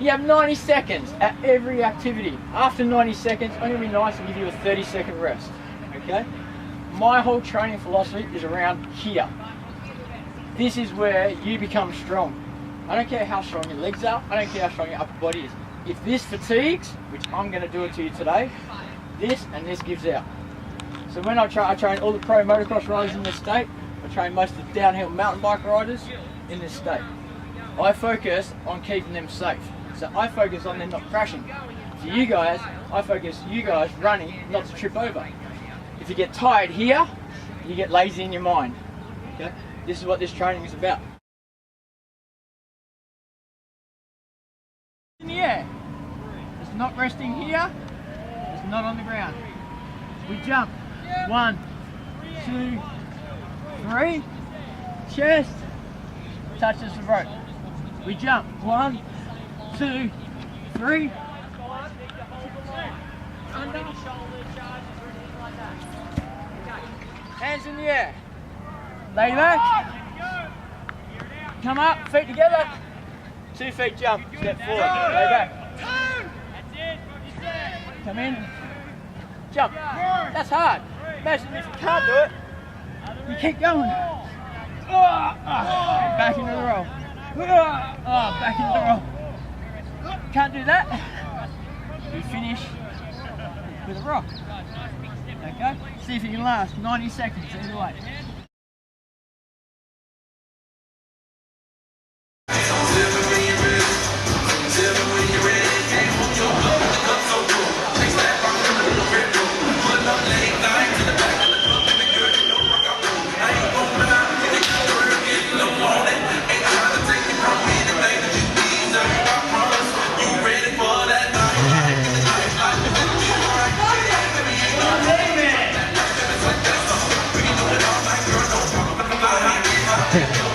You have 90 seconds at every activity. After 90 seconds, I'm going to be nice and give you a 30-second rest. Okay? My whole training philosophy is around here. This is where you become strong. I don't care how strong your legs are, I don't care how strong your upper body is. If this fatigues, which I'm going to do it to you today, this and this gives out. So when I train all the pro motocross riders in this state, I train most of the downhill mountain bike riders in this state. I focus on keeping them safe. So I focus on them not crashing. For you guys, I focus you guys running not to trip over. If you get tired here, you get lazy in your mind. Okay? This is what this training is about. In the air. It's not resting here, it's not on the ground. We jump. 1, 2, 3. Chest touches the rope. We jump. 1, 2, 3. Under. Hands in the air. Lay back. Come up, feet together. 2 feet jump. Step forward. Lay back. Come in. Jump. That's hard. Imagine if you can't do it, you keep going. Back into the roll. Back into the roll. Can't do that. You finish with a rock. Okay? See if you can last 90 seconds either way. Yeah.